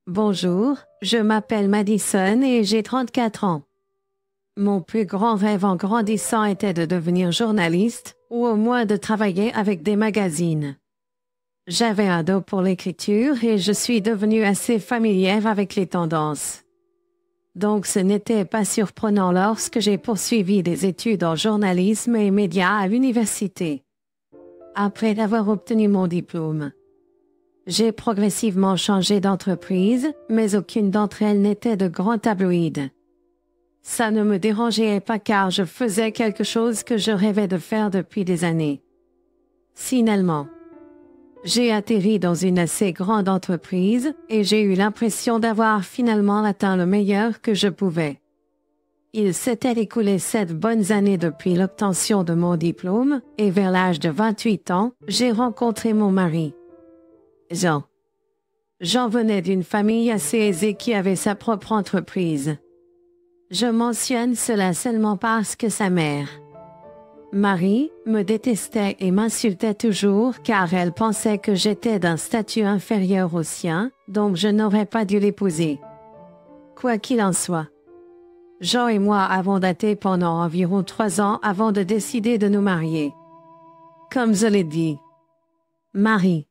Bonjour, je m'appelle Madison et j'ai 34 ans. Mon plus grand rêve en grandissant était de devenir journaliste ou au moins de travailler avec des magazines. J'avais un don pour l'écriture et je suis devenue assez familière avec les tendances. Donc ce n'était pas surprenant lorsque j'ai poursuivi des études en journalisme et médias à l'université. Après avoir obtenu mon diplôme, j'ai progressivement changé d'entreprise, mais aucune d'entre elles n'était de grand tabloïd. Ça ne me dérangeait pas car je faisais quelque chose que je rêvais de faire depuis des années. Finalement, j'ai atterri dans une assez grande entreprise et j'ai eu l'impression d'avoir finalement atteint le meilleur que je pouvais. Il s'était écoulé 7 bonnes années depuis l'obtention de mon diplôme et vers l'âge de 28 ans, j'ai rencontré mon mari, Jean. Jean venait d'une famille assez aisée qui avait sa propre entreprise. Je mentionne cela seulement parce que sa mère, Marie, me détestait et m'insultait toujours car elle pensait que j'étais d'un statut inférieur au sien, donc je n'aurais pas dû l'épouser. Quoi qu'il en soit, Jean et moi avons daté pendant environ 3 ans avant de décider de nous marier. Comme je l'ai dit, Marie,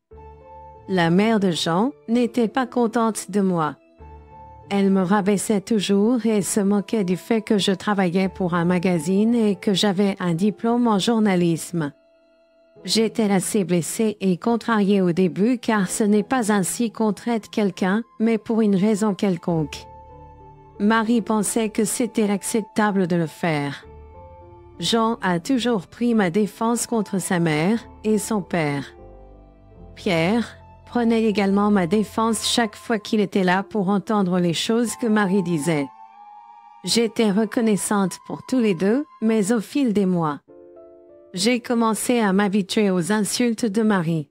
la mère de Jean, n'était pas contente de moi. Elle me rabaissait toujours et se moquait du fait que je travaillais pour un magazine et que j'avais un diplôme en journalisme. J'étais assez blessée et contrariée au début car ce n'est pas ainsi qu'on traite quelqu'un, mais pour une raison quelconque. Marie pensait que c'était acceptable de le faire. Jean a toujours pris ma défense contre sa mère et son père. Pierre prenait également ma défense chaque fois qu'il était là pour entendre les choses que Marie disait. J'étais reconnaissante pour tous les deux, mais au fil des mois, j'ai commencé à m'habituer aux insultes de Marie.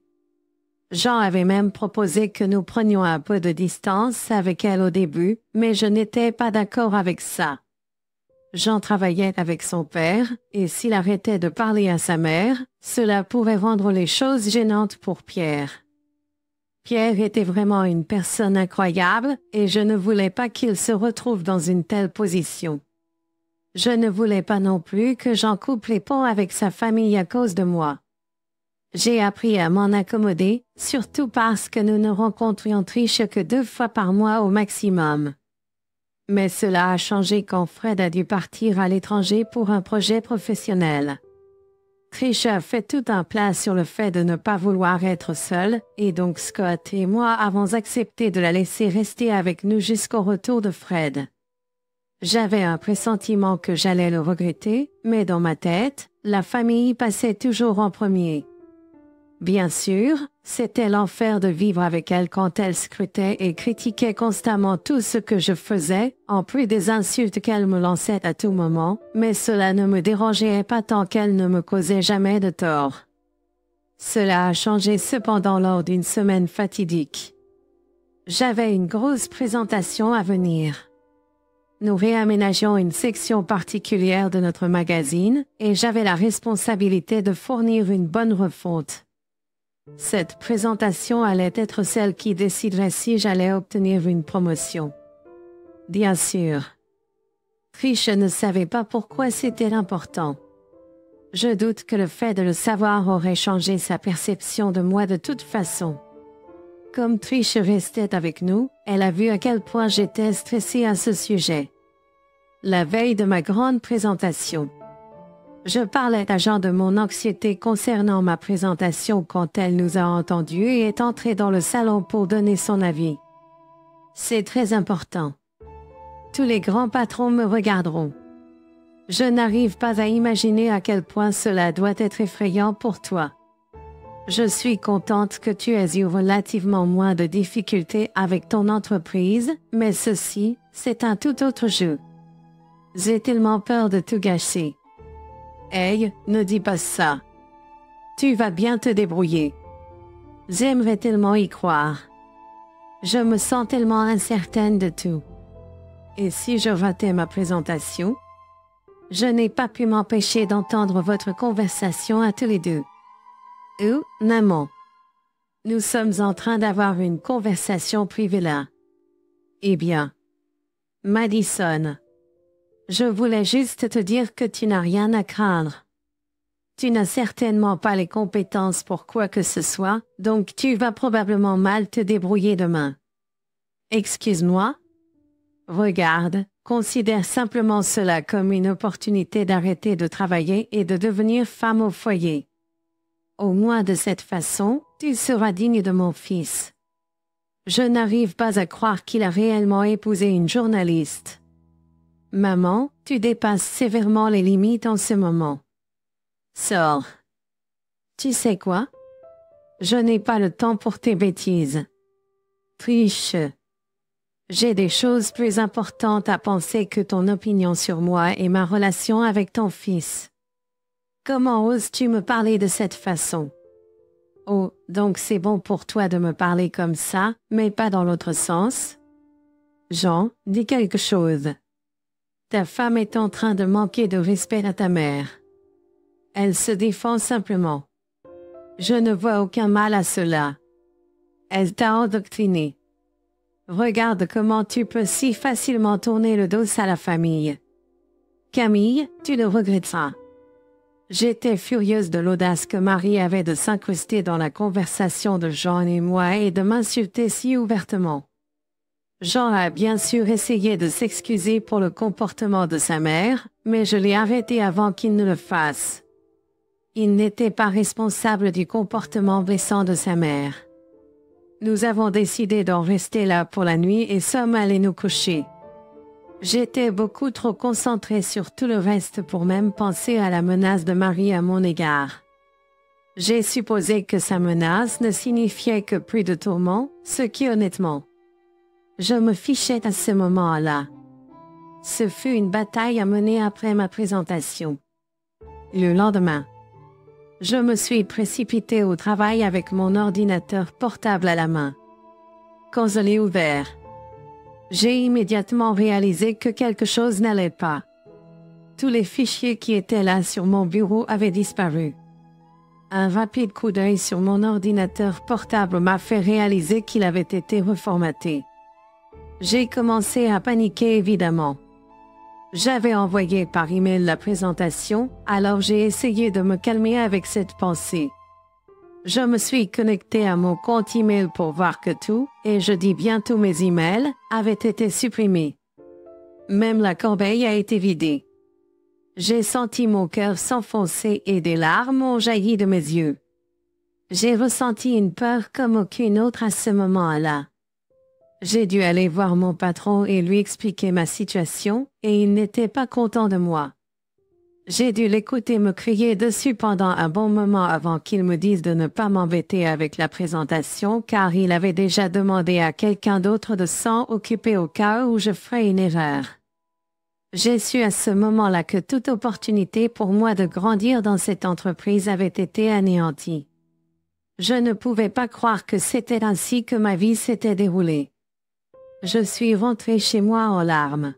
Jean avait même proposé que nous prenions un peu de distance avec elle au début, mais je n'étais pas d'accord avec ça. Jean travaillait avec son père, et s'il arrêtait de parler à sa mère, cela pourrait rendre les choses gênantes pour Pierre. Pierre était vraiment une personne incroyable et je ne voulais pas qu'il se retrouve dans une telle position. Je ne voulais pas non plus que Jean coupe les ponts avec sa famille à cause de moi. J'ai appris à m'en accommoder, surtout parce que nous ne rencontrions Trish que 2 fois par mois au maximum. Mais cela a changé quand Fred a dû partir à l'étranger pour un projet professionnel. Trish a fait tout un plat sur le fait de ne pas vouloir être seule, et donc Scott et moi avons accepté de la laisser rester avec nous jusqu'au retour de Fred. J'avais un pressentiment que j'allais le regretter, mais dans ma tête, la famille passait toujours en premier. Bien sûr, c'était l'enfer de vivre avec elle quand elle scrutait et critiquait constamment tout ce que je faisais, en plus des insultes qu'elle me lançait à tout moment, mais cela ne me dérangeait pas tant qu'elle ne me causait jamais de tort. Cela a changé cependant lors d'une semaine fatidique. J'avais une grosse présentation à venir. Nous réaménagions une section particulière de notre magazine et j'avais la responsabilité de fournir une bonne refonte. Cette présentation allait être celle qui déciderait si j'allais obtenir une promotion. Bien sûr, Trish ne savait pas pourquoi c'était important. Je doute que le fait de le savoir aurait changé sa perception de moi de toute façon. Comme Trish restait avec nous, elle a vu à quel point j'étais stressée à ce sujet. La veille de ma grande présentation, je parlais à Jean de mon anxiété concernant ma présentation quand elle nous a entendus et est entrée dans le salon pour donner son avis. C'est très important. Tous les grands patrons me regarderont. Je n'arrive pas à imaginer à quel point cela doit être effrayant pour toi. Je suis contente que tu aies eu relativement moins de difficultés avec ton entreprise, mais ceci, c'est un tout autre jeu. J'ai tellement peur de tout gâcher. Hey, ne dis pas ça. Tu vas bien te débrouiller. J'aimerais tellement y croire. Je me sens tellement incertaine de tout. Et si je ratais ma présentation? Je n'ai pas pu m'empêcher d'entendre votre conversation à tous les deux. Maman. Nous sommes en train d'avoir une conversation privée là. Eh bien, Madison, je voulais juste te dire que tu n'as rien à craindre. Tu n'as certainement pas les compétences pour quoi que ce soit, donc tu vas probablement mal te débrouiller demain. Excuse-moi? Regarde, considère simplement cela comme une opportunité d'arrêter de travailler et de devenir femme au foyer. Au moins de cette façon, tu seras digne de mon fils. Je n'arrive pas à croire qu'il a réellement épousé une journaliste. Maman, tu dépasses sévèrement les limites en ce moment. Sors. Tu sais quoi? Je n'ai pas le temps pour tes bêtises. Triche. J'ai des choses plus importantes à penser que ton opinion sur moi et ma relation avec ton fils. Comment oses-tu me parler de cette façon? Oh, donc c'est bon pour toi de me parler comme ça, mais pas dans l'autre sens? Jean, dis quelque chose. Ta femme est en train de manquer de respect à ta mère. Elle se défend simplement. Je ne vois aucun mal à cela. Elle t'a endoctriné. Regarde comment tu peux si facilement tourner le dos à la famille. Camille, tu le regretteras. J'étais furieuse de l'audace que Marie avait de s'incruster dans la conversation de Jean et moi et de m'insulter si ouvertement. Jean a bien sûr essayé de s'excuser pour le comportement de sa mère, mais je l'ai arrêté avant qu'il ne le fasse. Il n'était pas responsable du comportement blessant de sa mère. Nous avons décidé d'en rester là pour la nuit et sommes allés nous coucher. J'étais beaucoup trop concentrée sur tout le reste pour même penser à la menace de Marie à mon égard. J'ai supposé que sa menace ne signifiait que plus de tourments, ce qui honnêtement, je me fichais à ce moment-là. Ce fut une bataille à mener après ma présentation. Le lendemain, je me suis précipitée au travail avec mon ordinateur portable à la main. Quand je l'ai ouvert, j'ai immédiatement réalisé que quelque chose n'allait pas. Tous les fichiers qui étaient là sur mon bureau avaient disparu. Un rapide coup d'œil sur mon ordinateur portable m'a fait réaliser qu'il avait été reformaté. J'ai commencé à paniquer évidemment. J'avais envoyé par email la présentation, alors j'ai essayé de me calmer avec cette pensée. Je me suis connecté à mon compte email pour voir que tout, et je dis bien tous mes emails, avaient été supprimés. Même la corbeille a été vidée. J'ai senti mon cœur s'enfoncer et des larmes ont jailli de mes yeux. J'ai ressenti une peur comme aucune autre à ce moment-là. J'ai dû aller voir mon patron et lui expliquer ma situation, et il n'était pas content de moi. J'ai dû l'écouter me crier dessus pendant un bon moment avant qu'il me dise de ne pas m'embêter avec la présentation car il avait déjà demandé à quelqu'un d'autre de s'en occuper au cas où je ferais une erreur. J'ai su à ce moment-là que toute opportunité pour moi de grandir dans cette entreprise avait été anéantie. Je ne pouvais pas croire que c'était ainsi que ma vie s'était déroulée. Je suis rentrée chez moi en larmes.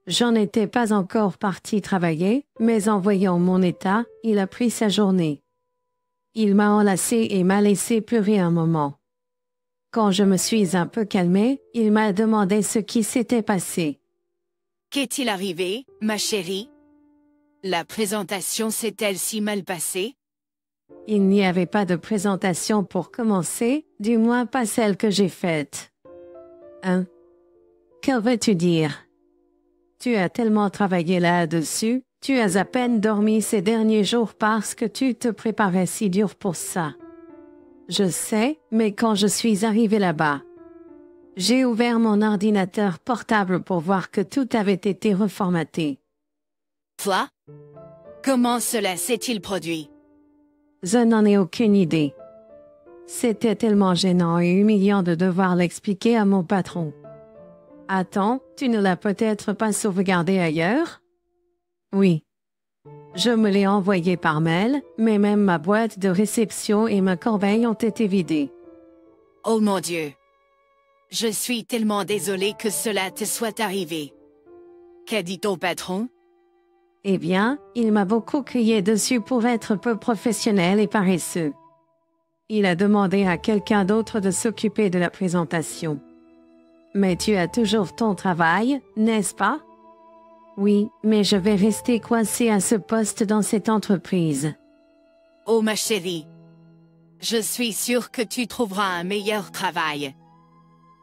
J'en étais pas encore partie travailler, mais en voyant mon état, il a pris sa journée. Il m'a enlacée et m'a laissé pleurer un moment. Quand je me suis un peu calmée, il m'a demandé ce qui s'était passé. Qu'est-il arrivé, ma chérie? La présentation s'est-elle si mal passée? Il n'y avait pas de présentation pour commencer, du moins pas celle que j'ai faite. Hein? Que veux-tu dire? Tu as tellement travaillé là-dessus, tu as à peine dormi ces derniers jours parce que tu te préparais si dur pour ça. Je sais, mais quand je suis arrivée là-bas, j'ai ouvert mon ordinateur portable pour voir que tout avait été reformaté. Quoi? Comment cela s'est-il produit? Je n'en ai aucune idée. C'était tellement gênant et humiliant de devoir l'expliquer à mon patron. Attends, tu ne l'as peut-être pas sauvegardé ailleurs? Oui. Je me l'ai envoyé par mail, mais même ma boîte de réception et ma corbeille ont été vidées. Oh mon Dieu! Je suis tellement désolée que cela te soit arrivé. Qu'a dit ton patron? Eh bien, il m'a beaucoup crié dessus pour être peu professionnel et paresseux. Il a demandé à quelqu'un d'autre de s'occuper de la présentation. Mais tu as toujours ton travail, n'est-ce pas? Oui, mais je vais rester coincée à ce poste dans cette entreprise. Oh ma chérie. Je suis sûre que tu trouveras un meilleur travail.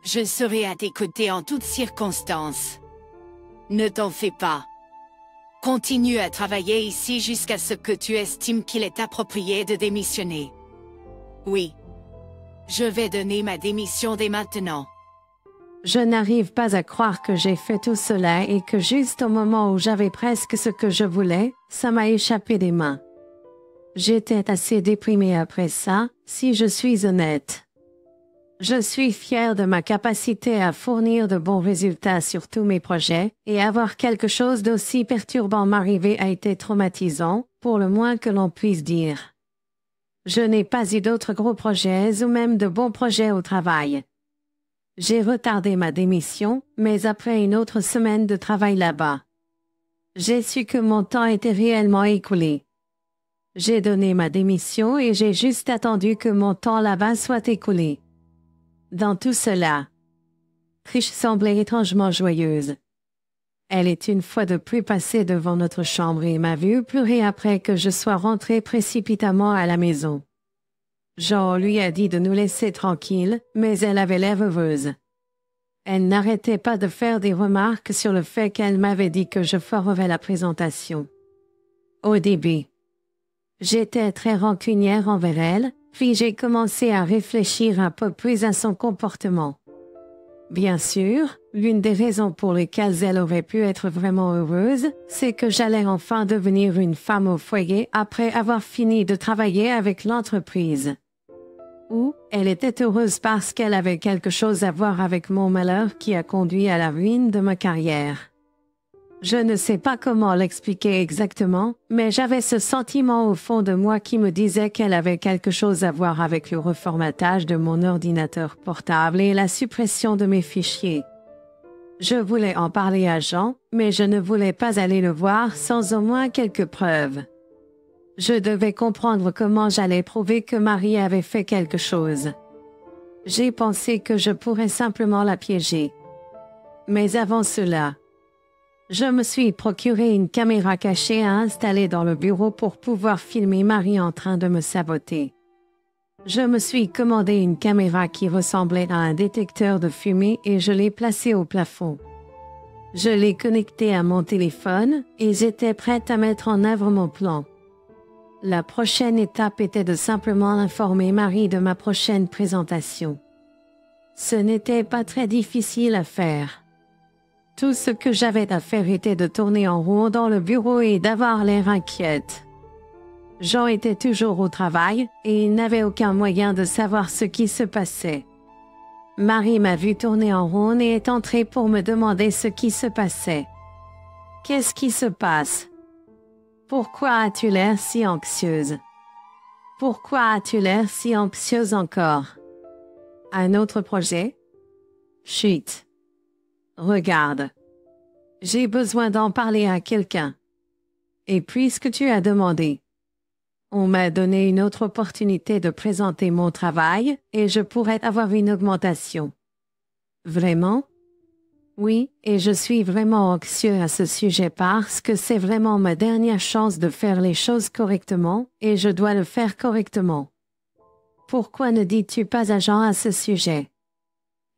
Je serai à tes côtés en toutes circonstances. Ne t'en fais pas. Continue à travailler ici jusqu'à ce que tu estimes qu'il est approprié de démissionner. Oui. Je vais donner ma démission dès maintenant. Je n'arrive pas à croire que j'ai fait tout cela et que juste au moment où j'avais presque ce que je voulais, ça m'a échappé des mains. J'étais assez déprimée après ça, si je suis honnête. Je suis fière de ma capacité à fournir de bons résultats sur tous mes projets, et avoir quelque chose d'aussi perturbant m'arriver a été traumatisant, pour le moins que l'on puisse dire. Je n'ai pas eu d'autres gros projets ou même de bons projets au travail. J'ai retardé ma démission, mais après une autre semaine de travail là-bas. J'ai su que mon temps était réellement écoulé. J'ai donné ma démission et j'ai juste attendu que mon temps là-bas soit écoulé. Dans tout cela, Trish semblait étrangement joyeuse. Elle est une fois de plus passée devant notre chambre et m'a vu pleurer après que je sois rentrée précipitamment à la maison. Jean lui a dit de nous laisser tranquilles, mais elle avait l'air heureuse. Elle n'arrêtait pas de faire des remarques sur le fait qu'elle m'avait dit que je ferais la présentation. Au début, j'étais très rancunière envers elle, puis j'ai commencé à réfléchir un peu plus à son comportement. Bien sûr, l'une des raisons pour lesquelles elle aurait pu être vraiment heureuse, c'est que j'allais enfin devenir une femme au foyer après avoir fini de travailler avec l'entreprise. Ou elle était heureuse parce qu'elle avait quelque chose à voir avec mon malheur qui a conduit à la ruine de ma carrière. Je ne sais pas comment l'expliquer exactement, mais j'avais ce sentiment au fond de moi qui me disait qu'elle avait quelque chose à voir avec le reformatage de mon ordinateur portable et la suppression de mes fichiers. Je voulais en parler à Jean, mais je ne voulais pas aller le voir sans au moins quelques preuves. Je devais comprendre comment j'allais prouver que Marie avait fait quelque chose. J'ai pensé que je pourrais simplement la piéger. Mais avant cela, je me suis procuré une caméra cachée à installer dans le bureau pour pouvoir filmer Marie en train de me saboter. Je me suis commandé une caméra qui ressemblait à un détecteur de fumée et je l'ai placée au plafond. Je l'ai connectée à mon téléphone et j'étais prête à mettre en œuvre mon plan. La prochaine étape était de simplement informer Marie de ma prochaine présentation. Ce n'était pas très difficile à faire. Tout ce que j'avais à faire était de tourner en rond dans le bureau et d'avoir l'air inquiète. Jean était toujours au travail et il n'avait aucun moyen de savoir ce qui se passait. Marie m'a vu tourner en rond et est entrée pour me demander ce qui se passait. « Qu'est-ce qui se passe? Pourquoi as-tu l'air si anxieuse? Pourquoi as-tu l'air si anxieuse encore? Un autre projet? Chut. Regarde. J'ai besoin d'en parler à quelqu'un. Et puisque tu as demandé, on m'a donné une autre opportunité de présenter mon travail et je pourrais avoir une augmentation. Vraiment? Oui, et je suis vraiment anxieux à ce sujet parce que c'est vraiment ma dernière chance de faire les choses correctement et je dois le faire correctement. Pourquoi ne dis-tu pas à Jean à ce sujet?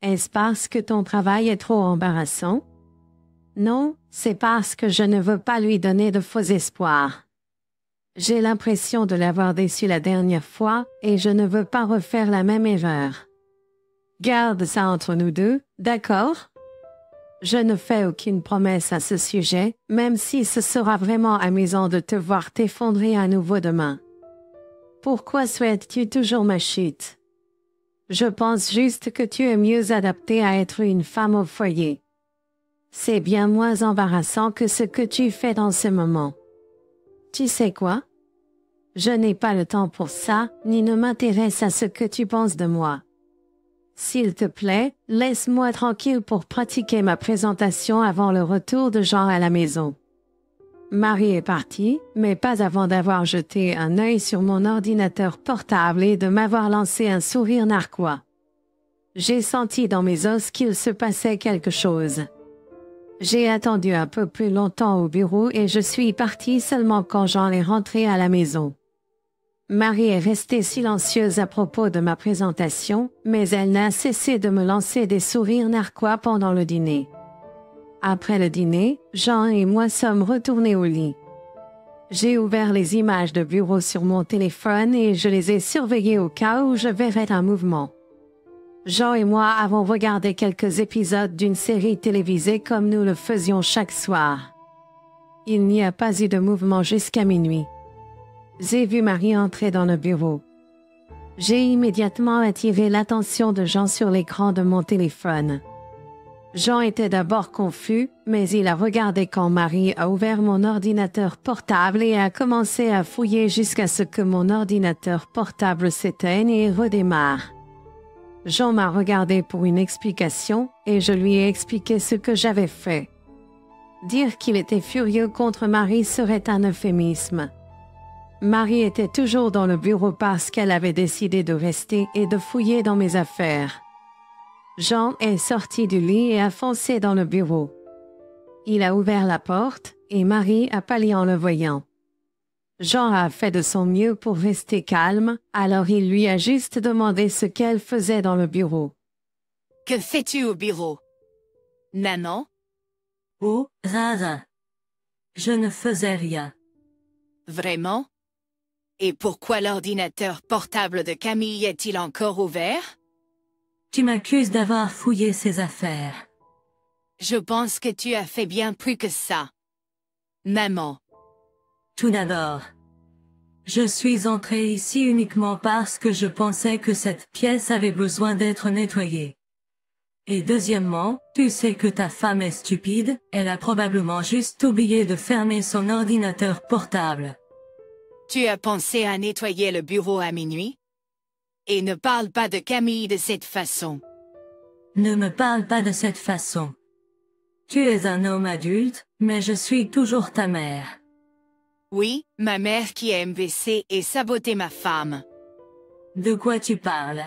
Est-ce parce que ton travail est trop embarrassant? Non, c'est parce que je ne veux pas lui donner de faux espoirs. J'ai l'impression de l'avoir déçu la dernière fois et je ne veux pas refaire la même erreur. Garde ça entre nous deux, d'accord? Je ne fais aucune promesse à ce sujet, même si ce sera vraiment amusant de te voir t'effondrer à nouveau demain. Pourquoi souhaites-tu toujours ma chute? Je pense juste que tu es mieux adaptée à être une femme au foyer. C'est bien moins embarrassant que ce que tu fais dans ce moment. Tu sais quoi? Je n'ai pas le temps pour ça, ni ne m'intéresse à ce que tu penses de moi. S'il te plaît, laisse-moi tranquille pour pratiquer ma présentation avant le retour de Jean à la maison. Marie est partie, mais pas avant d'avoir jeté un œil sur mon ordinateur portable et de m'avoir lancé un sourire narquois. J'ai senti dans mes os qu'il se passait quelque chose. J'ai attendu un peu plus longtemps au bureau et je suis partie seulement quand j'en ai rentré à la maison. Marie est restée silencieuse à propos de ma présentation, mais elle n'a cessé de me lancer des sourires narquois pendant le dîner. Après le dîner, Jean et moi sommes retournés au lit. J'ai ouvert les images de bureau sur mon téléphone et je les ai surveillées au cas où je verrais un mouvement. Jean et moi avons regardé quelques épisodes d'une série télévisée comme nous le faisions chaque soir. Il n'y a pas eu de mouvement jusqu'à minuit. J'ai vu Marie entrer dans le bureau. J'ai immédiatement attiré l'attention de Jean sur l'écran de mon téléphone. Jean était d'abord confus, mais il a regardé quand Marie a ouvert mon ordinateur portable et a commencé à fouiller jusqu'à ce que mon ordinateur portable s'éteigne et redémarre. Jean m'a regardé pour une explication et je lui ai expliqué ce que j'avais fait. Dire qu'il était furieux contre Marie serait un euphémisme. Marie était toujours dans le bureau parce qu'elle avait décidé de rester et de fouiller dans mes affaires. Jean est sorti du lit et a foncé dans le bureau. Il a ouvert la porte et Marie a pâli en le voyant. Jean a fait de son mieux pour rester calme, alors il lui a juste demandé ce qu'elle faisait dans le bureau. « Que fais-tu au bureau? Maman? » Oh, Rara. Je ne faisais rien. Vraiment? Et pourquoi l'ordinateur portable de Camille est-il encore ouvert? Tu m'accuses d'avoir fouillé ses affaires. Je pense que tu as fait bien plus que ça. Maman. Tout d'abord, je suis entrée ici uniquement parce que je pensais que cette pièce avait besoin d'être nettoyée. Et deuxièmement, tu sais que ta femme est stupide, elle a probablement juste oublié de fermer son ordinateur portable. Tu as pensé à nettoyer le bureau à minuit? Et ne parle pas de Camille de cette façon. Ne me parle pas de cette façon. Tu es un homme adulte, mais je suis toujours ta mère. Oui, ma mère qui a MVC et saboté ma femme. De quoi tu parles?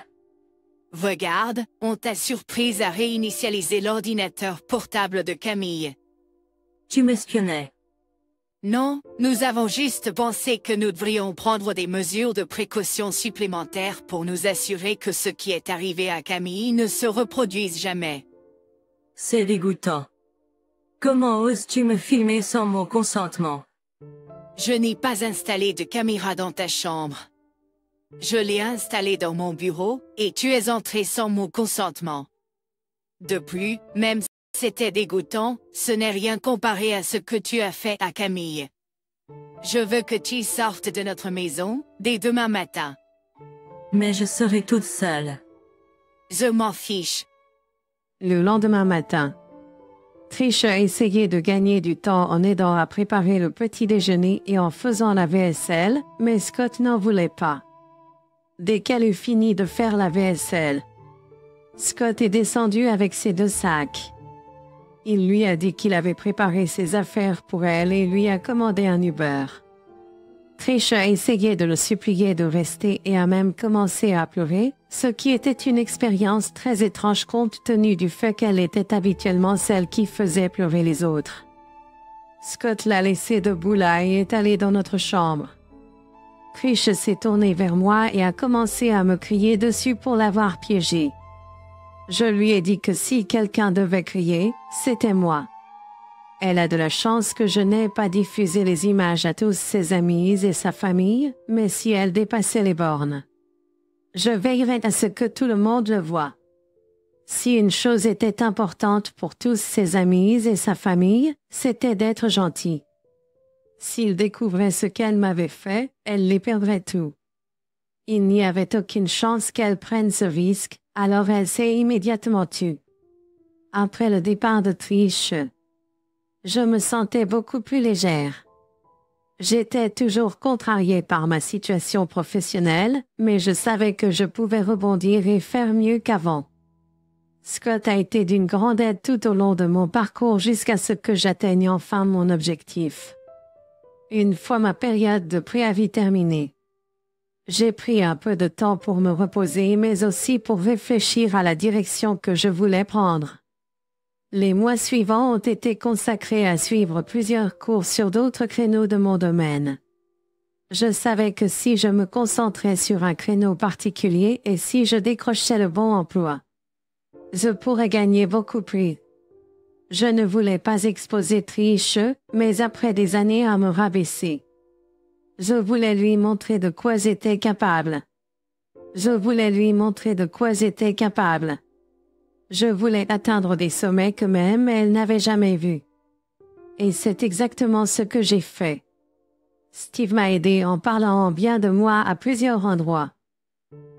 Regarde, on t'a surprise à réinitialiser l'ordinateur portable de Camille. Tu m'espionnais. Non, nous avons juste pensé que nous devrions prendre des mesures de précaution supplémentaires pour nous assurer que ce qui est arrivé à Camille ne se reproduise jamais. C'est dégoûtant. Comment oses-tu me filmer sans mon consentement? Je n'ai pas installé de caméra dans ta chambre. Je l'ai installé dans mon bureau, et tu es entré sans mon consentement. De plus, même si c'était dégoûtant, ce n'est rien comparé à ce que tu as fait à Camille. Je veux que tu sortes de notre maison, dès demain matin. Mais je serai toute seule. Je m'en fiche. Le lendemain matin, Trish a essayé de gagner du temps en aidant à préparer le petit déjeuner et en faisant la vaisselle, mais Scott n'en voulait pas. Dès qu'elle eut fini de faire la vaisselle, Scott est descendu avec ses 2 sacs. Il lui a dit qu'il avait préparé ses affaires pour elle et lui a commandé un Uber. Trish a essayé de le supplier de rester et a même commencé à pleurer, ce qui était une expérience très étrange compte tenu du fait qu'elle était habituellement celle qui faisait pleurer les autres. Scott l'a laissée debout là et est allé dans notre chambre. Trish s'est tournée vers moi et a commencé à me crier dessus pour l'avoir piégée. Je lui ai dit que si quelqu'un devait crier, c'était moi. Elle a de la chance que je n'ai pas diffusé les images à tous ses amis et sa famille, mais si elle dépassait les bornes, je veillerai à ce que tout le monde le voie. Si une chose était importante pour tous ses amis et sa famille, c'était d'être gentil. S'ils découvraient ce qu'elle m'avait fait, elle les perdrait tout. Il n'y avait aucune chance qu'elle prenne ce risque, alors elle s'est immédiatement tue. Après le départ de Trish, je me sentais beaucoup plus légère. J'étais toujours contrariée par ma situation professionnelle, mais je savais que je pouvais rebondir et faire mieux qu'avant. Scott a été d'une grande aide tout au long de mon parcours jusqu'à ce que j'atteigne enfin mon objectif. Une fois ma période de préavis terminée, J'ai pris un peu de temps pour me reposer, mais aussi pour réfléchir à la direction que je voulais prendre. Les mois suivants ont été consacrés à suivre plusieurs cours sur d'autres créneaux de mon domaine. Je savais que si je me concentrais sur un créneau particulier et si je décrochais le bon emploi, je pourrais gagner beaucoup plus. Je ne voulais pas exposer Triche, mais après des années à me rabaisser. Je voulais lui montrer de quoi j'étais capable. Je voulais lui montrer de quoi j'étais capable. Je voulais atteindre des sommets que même elle n'avait jamais vus. Et c'est exactement ce que j'ai fait. Steve m'a aidé en parlant bien de moi à plusieurs endroits.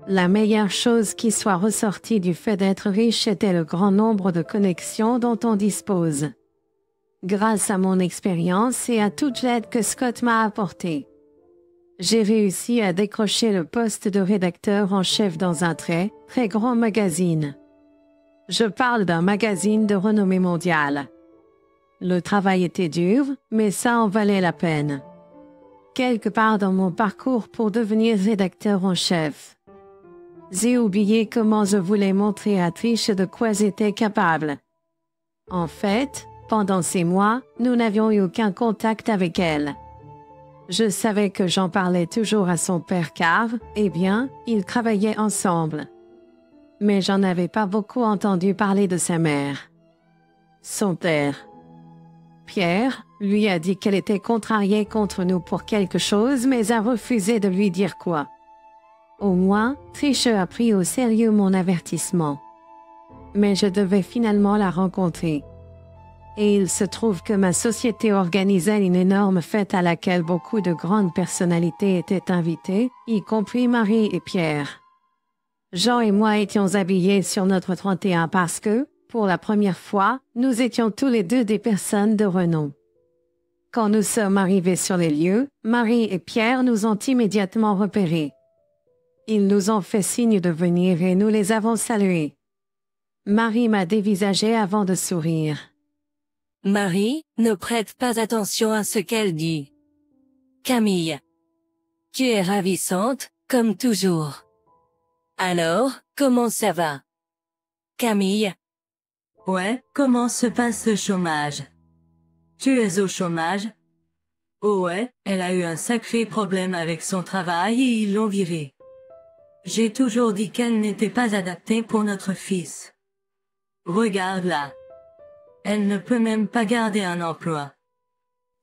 La meilleure chose qui soit ressortie du fait d'être riche était le grand nombre de connexions dont on dispose. Grâce à mon expérience et à toute l'aide que Scott m'a apportée, j'ai réussi à décrocher le poste de rédacteur en chef dans un très, très grand magazine. Je parle d'un magazine de renommée mondiale. Le travail était dur, mais ça en valait la peine. Quelque part dans mon parcours pour devenir rédacteur en chef, j'ai oublié comment je voulais montrer à Trish de quoi j'étais capable. En fait, pendant ces mois, nous n'avions eu aucun contact avec elle. Je savais que j'en parlais toujours à son père car, eh bien, ils travaillaient ensemble. Mais j'en avais pas beaucoup entendu parler de sa mère. Son père, Pierre, lui a dit qu'elle était contrariée contre nous pour quelque chose mais a refusé de lui dire quoi. Au moins, Trish a pris au sérieux mon avertissement. Mais je devais finalement la rencontrer. Et il se trouve que ma société organisait une énorme fête à laquelle beaucoup de grandes personnalités étaient invitées, y compris Marie et Pierre. Jean et moi étions habillés sur notre 31 parce que, pour la première fois, nous étions tous les deux des personnes de renom. Quand nous sommes arrivés sur les lieux, Marie et Pierre nous ont immédiatement repérés. Ils nous ont fait signe de venir et nous les avons salués. Marie m'a dévisagé avant de sourire. Marie, ne prête pas attention à ce qu'elle dit. Camille. Tu es ravissante, comme toujours. Alors, comment ça va? Camille. Ouais, comment se passe le chômage? Tu es au chômage? Oh ouais, elle a eu un sacré problème avec son travail et ils l'ont virée. J'ai toujours dit qu'elle n'était pas adaptée pour notre fils. Regarde là. Elle ne peut même pas garder un emploi.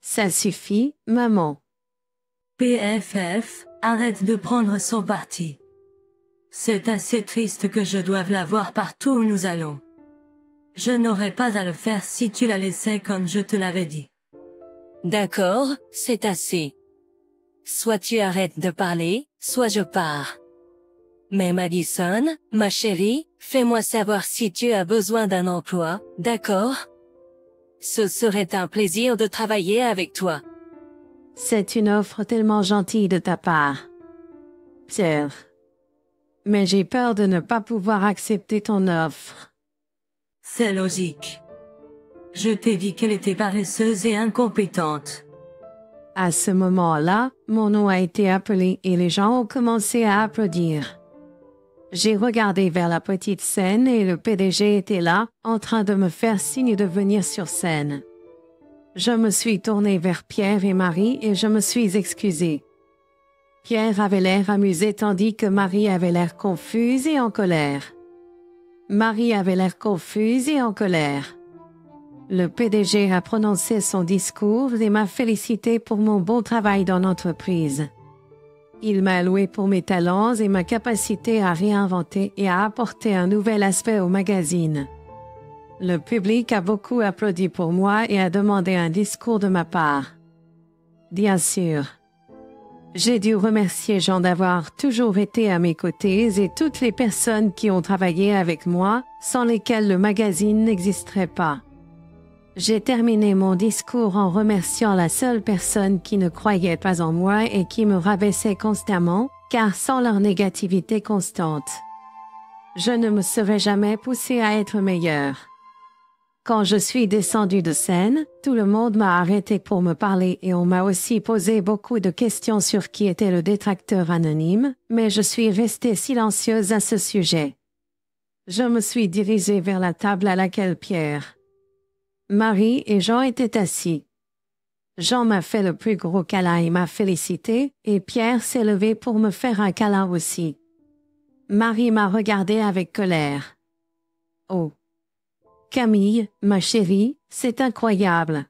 Ça suffit, maman. PFF, arrête de prendre son parti. C'est assez triste que je doive la voir partout où nous allons. Je n'aurais pas à le faire si tu la laissais comme je te l'avais dit. D'accord, c'est assez. Soit tu arrêtes de parler, soit je pars. Mais Madison, ma chérie, fais-moi savoir si tu as besoin d'un emploi, d'accord? Ce serait un plaisir de travailler avec toi. C'est une offre tellement gentille de ta part, Pierre. Mais j'ai peur de ne pas pouvoir accepter ton offre. C'est logique. Je t'ai dit qu'elle était paresseuse et incompétente. À ce moment-là, mon nom a été appelé et les gens ont commencé à applaudir. J'ai regardé vers la petite scène et le PDG était là, en train de me faire signe de venir sur scène. Je me suis tournée vers Pierre et Marie et je me suis excusée. Pierre avait l'air amusé tandis que Marie avait l'air confuse et en colère. Marie avait l'air confuse et en colère. Le PDG a prononcé son discours et m'a félicité pour mon bon travail dans l'entreprise. Il m'a loué pour mes talents et ma capacité à réinventer et à apporter un nouvel aspect au magazine. Le public a beaucoup applaudi pour moi et a demandé un discours de ma part. Bien sûr. J'ai dû remercier Jean d'avoir toujours été à mes côtés et toutes les personnes qui ont travaillé avec moi, sans lesquelles le magazine n'existerait pas. J'ai terminé mon discours en remerciant la seule personne qui ne croyait pas en moi et qui me rabaissait constamment, car sans leur négativité constante, je ne me serais jamais poussée à être meilleure. Quand je suis descendu de scène, tout le monde m'a arrêté pour me parler et on m'a aussi posé beaucoup de questions sur qui était le détracteur anonyme, mais je suis restée silencieuse à ce sujet. Je me suis dirigée vers la table à laquelle Pierre, Marie et Jean étaient assis. Jean m'a fait le plus gros câlin et m'a félicité, et Pierre s'est levé pour me faire un câlin aussi. Marie m'a regardé avec colère. Oh! Camille, ma chérie, c'est incroyable.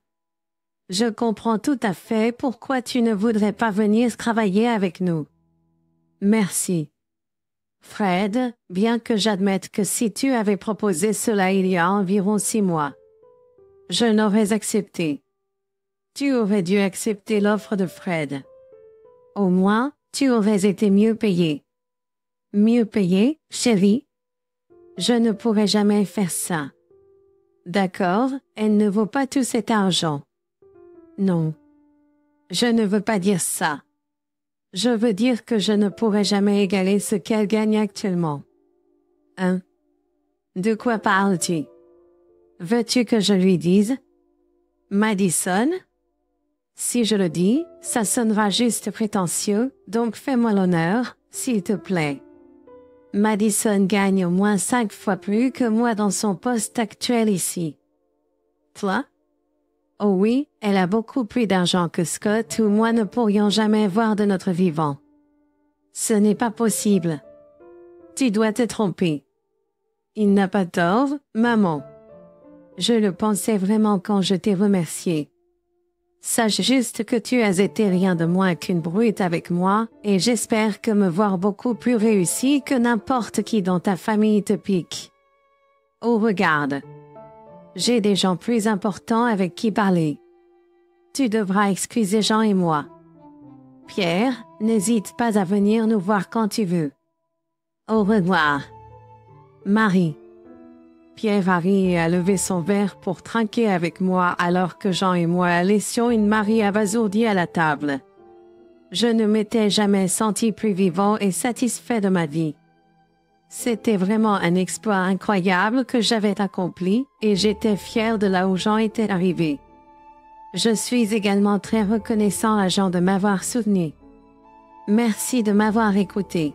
Je comprends tout à fait pourquoi tu ne voudrais pas venir travailler avec nous. Merci. Fred, bien que j'admette que si tu avais proposé cela il y a environ 6 mois, je n'aurais accepté. Tu aurais dû accepter l'offre de Fred. Au moins, tu aurais été mieux payé. Mieux payé, chérie? Je ne pourrais jamais faire ça. D'accord, elle ne vaut pas tout cet argent. Non. Je ne veux pas dire ça. Je veux dire que je ne pourrai jamais égaler ce qu'elle gagne actuellement. Hein? De quoi parles-tu? Veux-tu que je lui dise? Madison? Si je le dis, ça sonnera juste prétentieux, donc fais-moi l'honneur, s'il te plaît. Madison gagne au moins 5 fois plus que moi dans son poste actuel ici. Toi? Oh oui, elle a beaucoup plus d'argent que Scott ou moi ne pourrions jamais voir de notre vivant. Ce n'est pas possible. Tu dois te tromper. Il n'a pas tort, maman. Je le pensais vraiment quand je t'ai remercié. Sache juste que tu as été rien de moins qu'une brute avec moi, et j'espère que me voir beaucoup plus réussi que n'importe qui dans ta famille te pique. Oh regarde. J'ai des gens plus importants avec qui parler. Tu devras excuser Jean et moi. Pierre, n'hésite pas à venir nous voir quand tu veux. Au revoir. Marie. Pierre a ri et a levé son verre pour trinquer avec moi alors que Jean et moi laissions une Marie abasourdie à la table. Je ne m'étais jamais senti plus vivant et satisfait de ma vie. C'était vraiment un exploit incroyable que j'avais accompli et j'étais fière de là où Jean était arrivé. Je suis également très reconnaissant à Jean de m'avoir soutenu. Merci de m'avoir écouté.